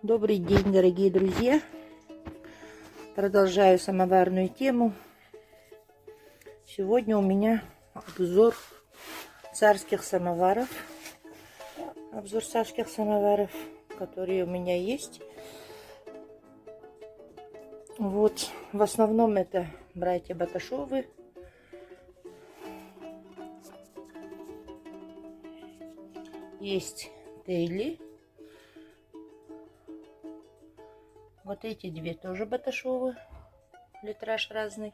Добрый день, дорогие друзья! Продолжаю самоварную тему. Сегодня у меня обзор царских самоваров. Которые у меня есть. Вот, в основном это братья Баташовы. Есть Тейли. Вот эти две тоже Баташовы. Литраж разный.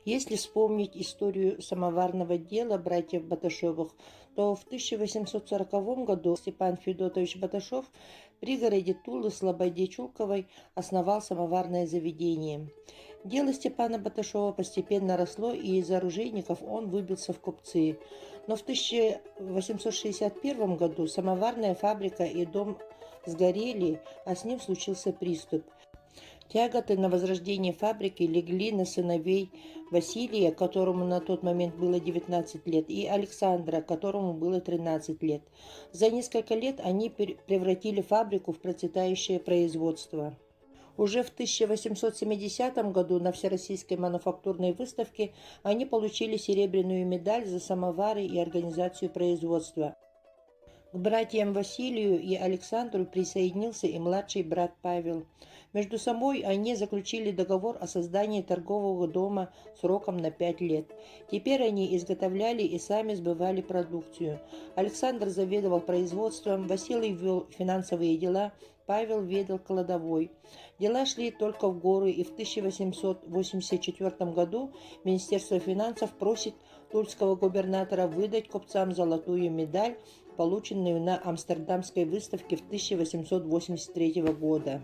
Если вспомнить историю самоварного дела братьев Баташовых, то в 1840 году Степан Федотович Баташов в пригороде Тулы Слободе Чулковой основал самоварное заведение. Дело Степана Баташова постепенно росло, и из оружейников он выбился в купцы. Но в 1861 году самоварная фабрика и дом сгорели, а с ним случился приступ. Тяготы на возрождение фабрики легли на сыновей Василия, которому на тот момент было 19 лет, и Александра, которому было 13 лет. За несколько лет они превратили фабрику в процветающее производство. Уже в 1870 году на Всероссийской мануфактурной выставке они получили серебряную медаль за самовары и организацию производства. К братьям Василию и Александру присоединился и младший брат Павел. Между собой они заключили договор о создании торгового дома сроком на 5 лет. Теперь они изготовляли и сами сбывали продукцию. Александр заведовал производством, Василий вел финансовые дела, Павел ведал кладовой. Дела шли только в гору, и в 1884 году Министерство финансов просит тульского губернатора выдать купцам золотую медаль, полученную на Амстердамской выставке в 1883 года.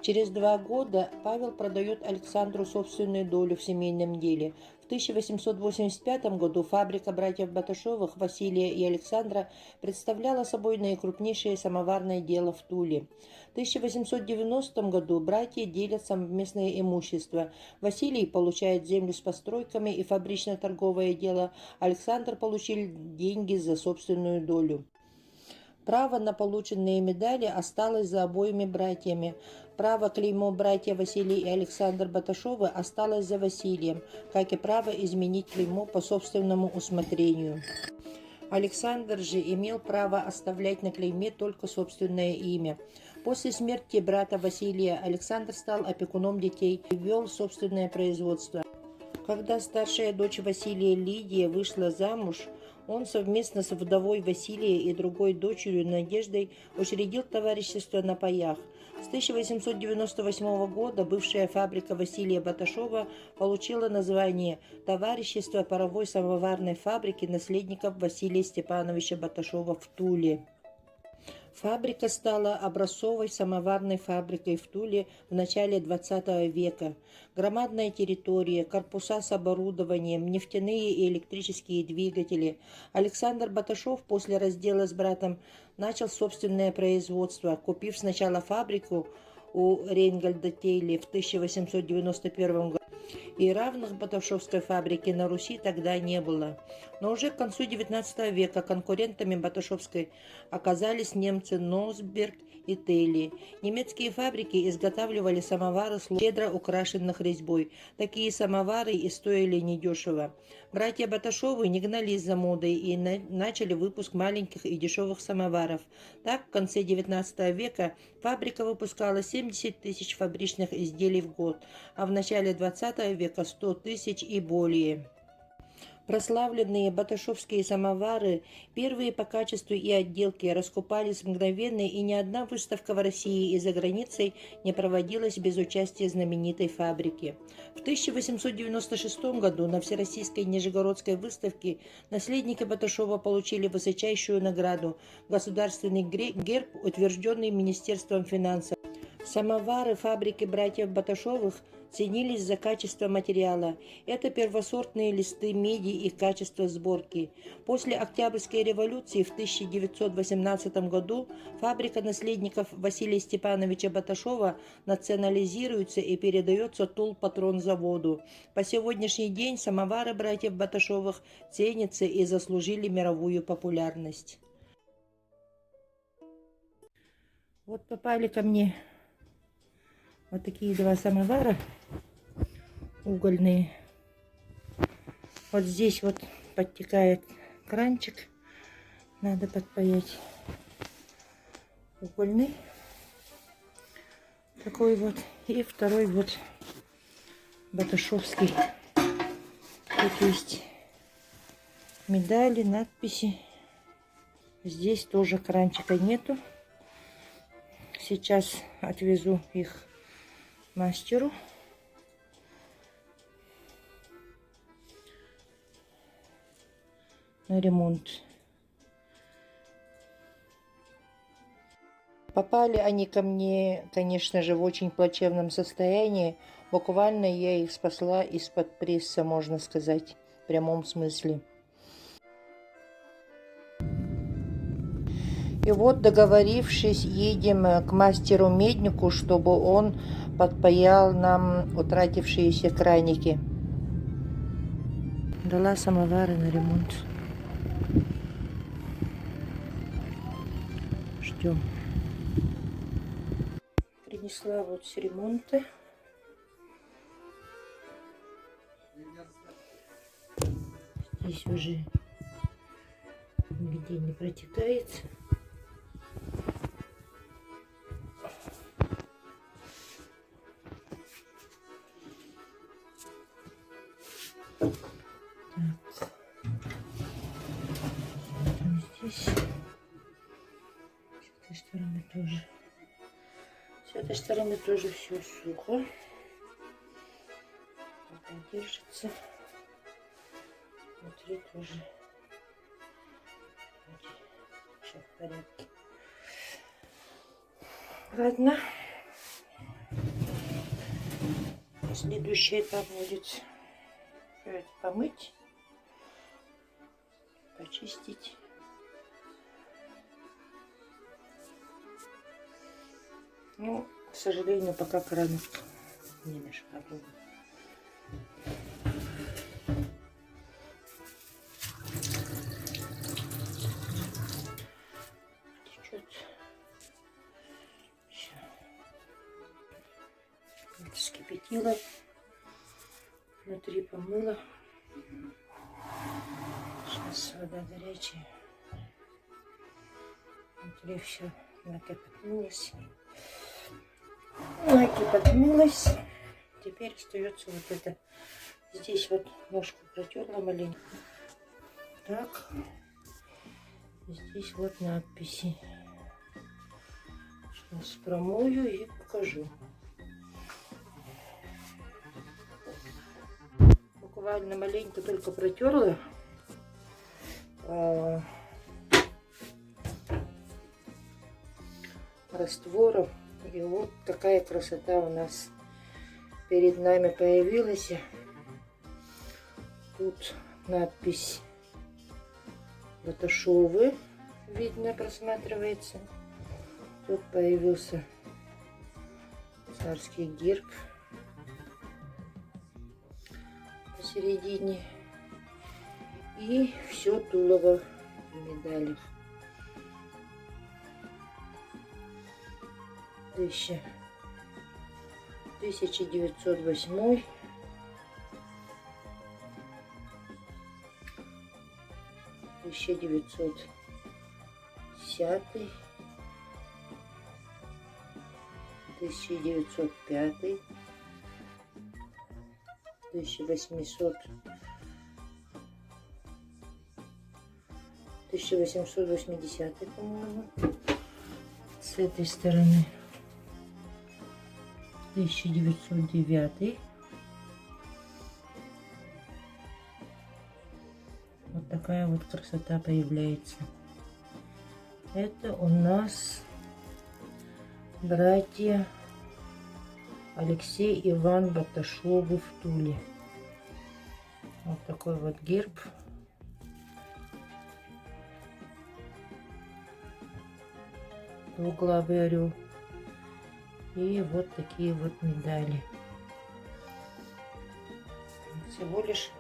Через 2 года Павел продает Александру собственную долю в семейном деле. В 1885 году фабрика братьев Баташовых Василия и Александра представляла собой наикрупнейшее самоварное дело в Туле. В 1890 году братья делят совместное имущество. Василий получает землю с постройками и фабрично-торговое дело. Александр получил деньги за собственную долю. Право на полученные медали осталось за обоими братьями. Право клеймо братья Василий и Александр Баташовы осталось за Василием, как и право изменить клеймо по собственному усмотрению. Александр же имел право оставлять на клейме только собственное имя. После смерти брата Василия Александр стал опекуном детей и вел собственное производство. Когда старшая дочь Василия Лидия вышла замуж, он совместно с вдовой Василия и другой дочерью Надеждой учредил товарищество на паях. С 1898 года бывшая фабрика Василия Баташова получила название «Товарищество паровой самоварной фабрики наследников Василия Степановича Баташова в Туле». Фабрика стала образцовой самоварной фабрикой в Туле в начале XX века. Громадная территория, корпуса с оборудованием, нефтяные и электрические двигатели. Александр Баташов после раздела с братом начал собственное производство, купив сначала фабрику у Рейнгольда Тейли в 1891 году. И равных Баташовской фабрике на Руси тогда не было. Но уже к концу XIX века конкурентами Баташовской оказались немцы Носберг и Тейли. Немецкие фабрики изготавливали самовары, щедро украшенных резьбой. Такие самовары и стоили недешево. Братья Баташовы не гнались за модой и начали выпуск маленьких и дешевых самоваров. Так, в конце XIX века фабрика выпускала 70 тысяч фабричных изделий в год, а в начале XX века 100 тысяч и более. Прославленные баташовские самовары, первые по качеству и отделке, раскупались мгновенно, и ни одна выставка в России и за границей не проводилась без участия знаменитой фабрики. В 1896 году на Всероссийской Нижегородской выставке наследники Баташова получили высочайшую награду – государственный герб, утвержденный Министерством финансов. Самовары фабрики братьев Баташовых ценились за качество материала. Это первосортные листы меди и качество сборки. После Октябрьской революции в 1918 году фабрика наследников Василия Степановича Баташова национализируется и передается Тулпатронзаводу. По сегодняшний день самовары братьев Баташовых ценятся и заслужили мировую популярность. Вот попали ко мне вот такие два самовара угольные. Вот здесь вот подтекает кранчик. Надо подпаять угольный. Такой вот. И второй вот баташовский. Тут есть медали, надписи. Здесь тоже кранчика нету. Сейчас отвезу их мастеру. На ремонт. Попали они ко мне, конечно же, в очень плачевном состоянии. Буквально я их спасла из-под пресса, можно сказать, в прямом смысле. И вот, договорившись, едем к мастеру-меднику, чтобы он подпаял нам утратившиеся краники. Дала самовары на ремонт. Ждем. Принесла вот с ремонта. Здесь уже нигде не протекает. Так. Здесь. С этой стороны тоже. С этой стороны тоже все сухо. Пока держится. Внутри тоже все в порядке. Ладно. Следующий этап будет все это помыть, почистить. Ну, к сожалению, пока кранов не нашпагован. Течет. Все. Вскипятила. Внутри помыла. Сейчас вода горячая. Внутри все накипятилось. Накипятилось. Теперь остается вот это. Здесь вот ножку протерла маленько. Так. Здесь вот надписи. Сейчас промою и покажу. Буквально маленько только протерла. Раствором. И вот такая красота у нас перед нами появилась. Тут надпись Баташовы. Видно, просматривается. Тут появился царский герб посередине. И все тулово в медалях. 1908, 1910, 1905, 1800, 1880, по-моему, с этой стороны 1909. Вот такая вот красота появляется. Это у нас братья Алексей и Иван Баташовы в Туле. Вот такой вот герб. Двуглавый орел. И вот такие вот медали. Всего лишь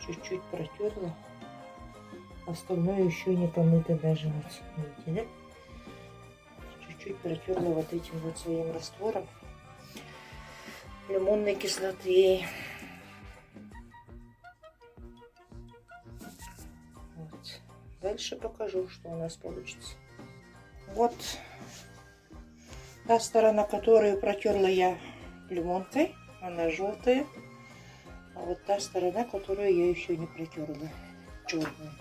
чуть-чуть протерла. Остальное еще не помыто даже. Вот, видите, да? чуть-чуть протерла вот этим вот своим раствором лимонной кислоты. Вот. Дальше покажу, что у нас получится. Вот та сторона, которую протерла я лимонкой, она желтая. А вот та сторона, которую я еще не протерла, черная.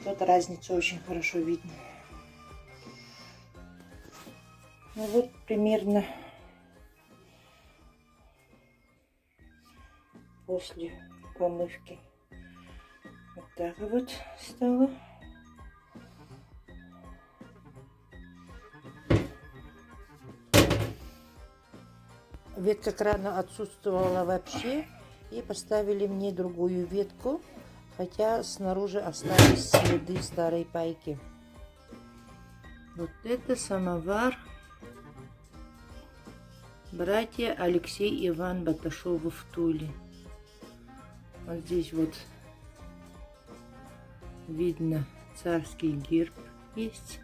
Тут разницу очень хорошо видно. Ну вот примерно после помывки вот так вот стало. Ветка крана отсутствовала вообще, и поставили мне другую ветку, хотя снаружи остались следы старой пайки. Вот это самовар братья Алексей и Иван Баташовы в Туле. Вот здесь вот видно царский герб есть,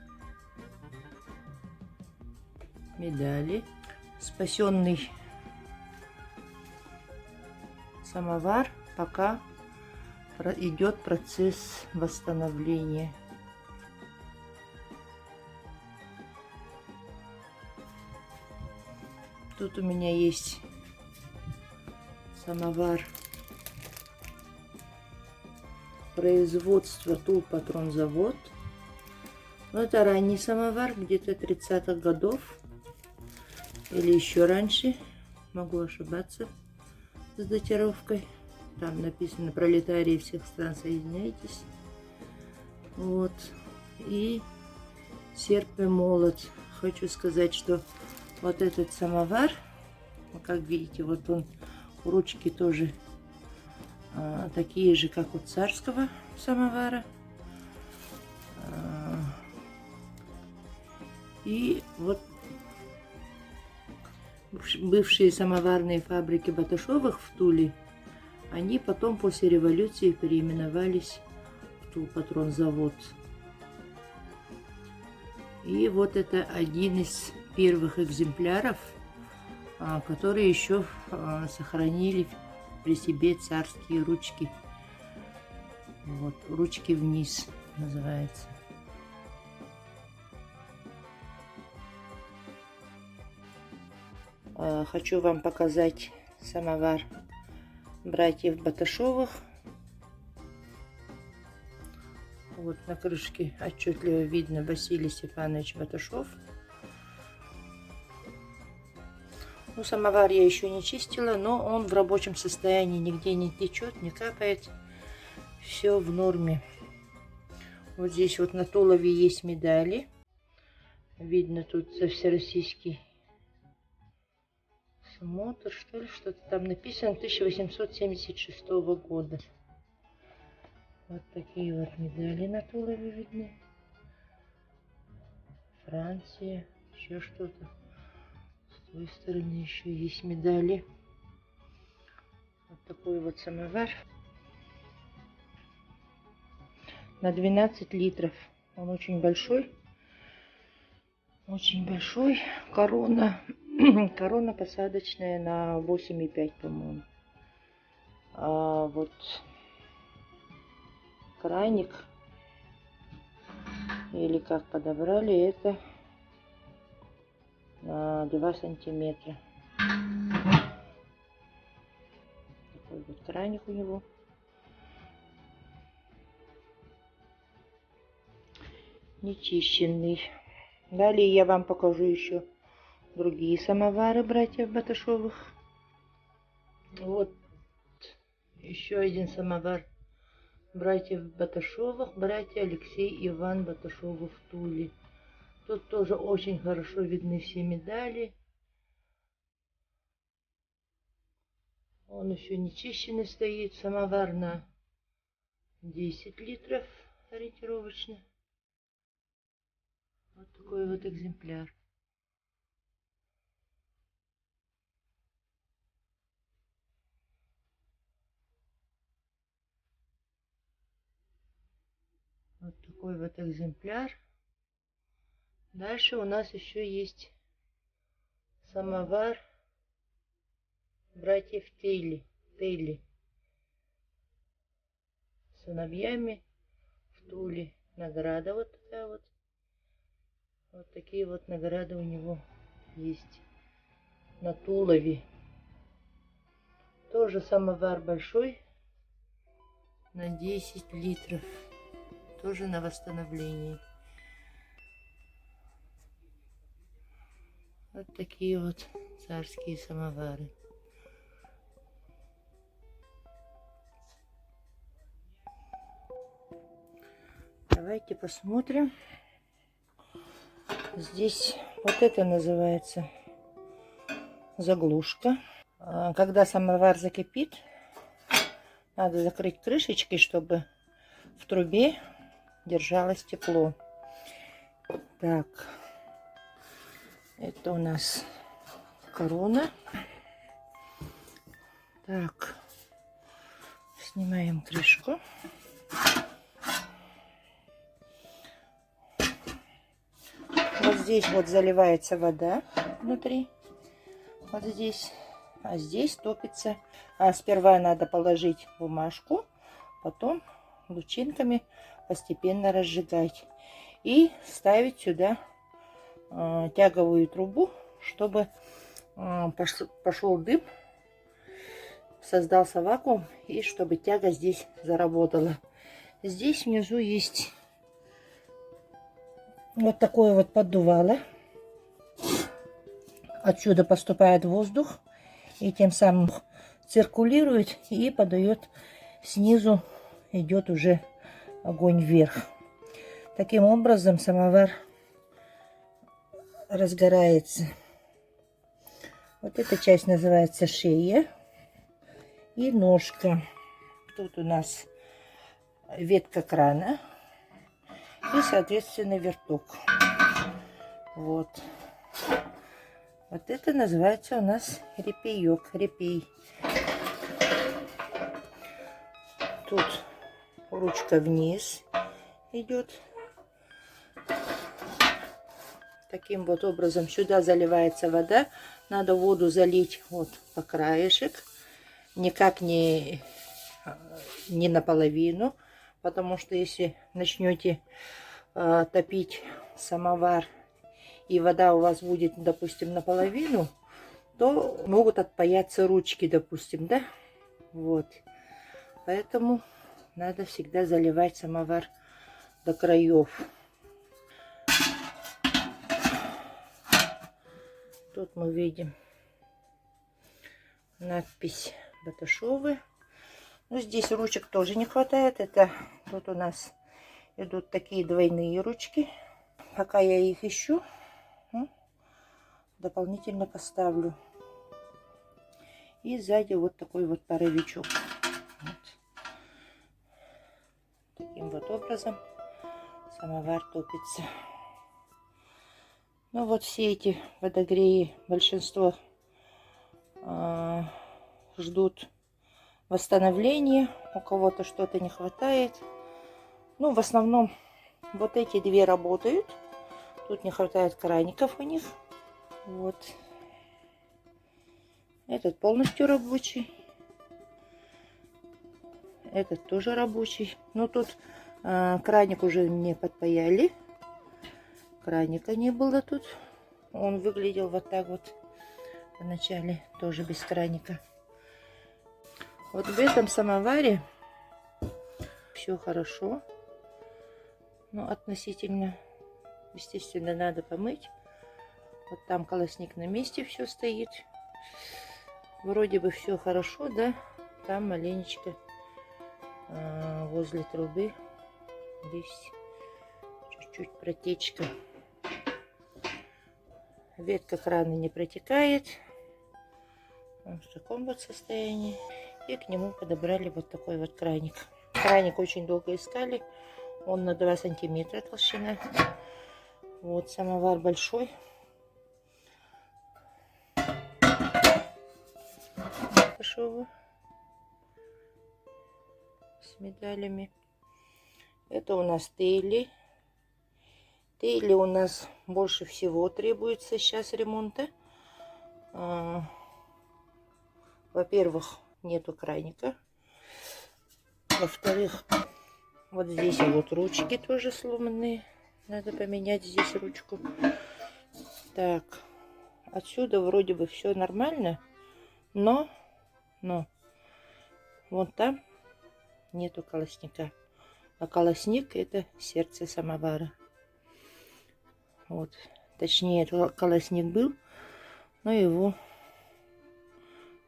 медали, спасенный самовар, пока идет процесс восстановления. Тут у меня есть самовар производства Тулпатронзавод. Но это ранний самовар, где-то 30-х годов или еще раньше, могу ошибаться с датировкой. Там написано: пролетарии всех стран, соединяйтесь. Вот. И серп и молот. Хочу сказать, что вот этот самовар, как видите, вот он, ручки тоже такие же, как у царского самовара. И вот бывшие самоварные фабрики Баташовых в Туле, они потом после революции переименовались в Тулпатронзавод. И вот это один из первых экземпляров, которые еще сохранили при себе царские ручки. Вот, ручки вниз называется. Хочу вам показать самовар братьев Баташовых. Вот на крышке отчетливо видно Василий Степанович Баташов. Ну, самовар я еще не чистила, но он в рабочем состоянии, нигде не течет, не капает. Все в норме. Вот здесь вот на тулове есть медали. Видно тут за всероссийский смотр, что ли, что-то там написано, 1876 года. Вот такие вот медали на тулове видны. Франция, еще что-то. С той стороны еще есть медали. Вот такой вот самовар. На 12 литров. Он очень большой. Очень большой. Корона. Корона посадочная на 8,5, по-моему. А вот краник, или как подобрали, это на 2 сантиметра. Такой вот краник у него. Нечищенный. Далее я вам покажу еще другие самовары братьев Баташовых. Вот еще один самовар братьев Баташовых, братья Алексей и Иван Баташовы в Туле. Тут тоже очень хорошо видны все медали. Он еще не чищенный стоит. Самовар на 10 литров ориентировочно. Вот такой вот экземпляр. Вот такой вот экземпляр. Дальше у нас еще есть самовар братьев Тейли. Сыновьями в Туле. Награда вот такая вот. Вот такие вот награды у него есть на тулове. Тоже самовар большой на 10 литров. Тоже на восстановлении. Вот такие вот царские самовары. Давайте посмотрим. Здесь вот это называется заглушка. Когда самовар закипит, надо закрыть крышечкой, чтобы в трубе держалось тепло. Так, это у нас корона. Так, снимаем крышку. Вот здесь вот заливается вода внутри. Вот здесь. А здесь топится. Сперва надо положить бумажку, потом лучинками постепенно разжигать. И ставить сюда тяговую трубу, чтобы пошел дым, создался вакуум, и чтобы тяга здесь заработала. Здесь внизу есть вот такое вот поддувало. Отсюда поступает воздух и тем самым циркулирует и подает снизу, идет уже огонь вверх. Таким образом самовар разгорается. Вот эта часть называется шея и ножка. Тут у нас ветка крана и, соответственно, верток. Вот. Вот это называется у нас репеек, репей. Тут ручка вниз идет. Таким вот образом сюда заливается вода. Надо воду залить вот по краешек. Никак не наполовину. Потому что если начнете топить самовар, и вода у вас будет, допустим, наполовину, то могут отпаяться ручки, допустим, да? Вот. Поэтому надо всегда заливать самовар до краев. Тут мы видим надпись Баташовы. Ну, здесь ручек тоже не хватает. Это тут у нас идут такие двойные ручки. Пока я их ищу, дополнительно поставлю. И сзади вот такой вот паровичок. Вот. Таким вот образом самовар топится. Ну вот все эти водогреи, большинство ждут восстановления. У кого-то что-то не хватает. Ну, в основном вот эти две работают. Тут не хватает краников у них. Вот. Этот полностью рабочий. Этот тоже рабочий. Но тут краник уже мне подпаяли. Краника не было тут. Он выглядел вот так вот. Вначале тоже без краника. Вот в этом самоваре все хорошо. Но относительно, естественно, надо помыть. Вот там колосник на месте все стоит. Вроде бы все хорошо, да? Там маленечко возле трубы здесь чуть-чуть протечка. Ветка крана не протекает. Он в таком вот состоянии. И к нему подобрали вот такой вот краник. Краник очень долго искали. Он на 2 сантиметра толщина. Вот самовар большой. Пошел с медалями. Это у нас Тейли Кейли у нас больше всего требуется сейчас ремонта. Во-первых, нету краника. Во-вторых, вот здесь вот ручки тоже сломанные. Надо поменять здесь ручку. Так, отсюда вроде бы все нормально, но вон там нету колосника. А колосник — это сердце самовара. Вот, точнее, колосник был, но его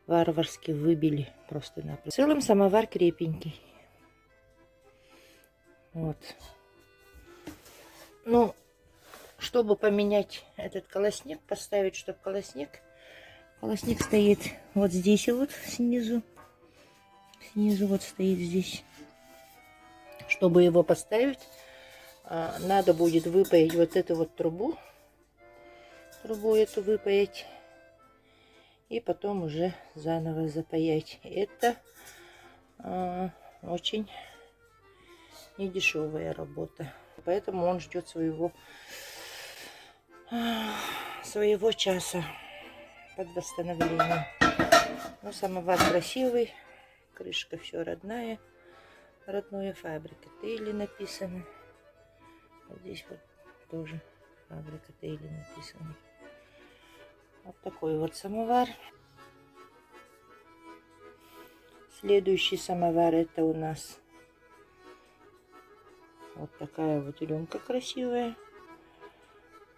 варварски выбили просто-напросто. В целом самовар крепенький. Вот. Ну, чтобы поменять этот колосник, поставить, чтобы колосник стоит вот здесь вот снизу. Снизу вот стоит здесь. Чтобы его поставить, надо будет выпаять вот эту вот трубу. Трубу эту выпаять. И потом уже заново запаять. Это очень недешевая работа. Поэтому он ждет своего часа под восстановление. Но самовар красивый. Крышка все родная. Родная фабрика Тейли написано. Вот здесь вот тоже фабрика Тейли написано. Вот такой вот самовар. Следующий самовар — это у нас вот такая вот рюмка красивая.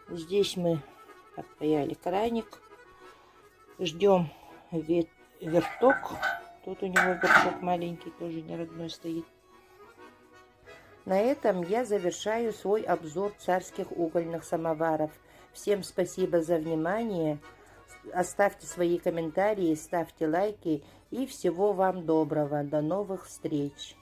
Здесь мы отпаяли краник. Ждем верток. Тут у него верток маленький, тоже не родной стоит. На этом я завершаю свой обзор царских угольных самоваров. Всем спасибо за внимание. Оставьте свои комментарии, ставьте лайки и всего вам доброго. До новых встреч!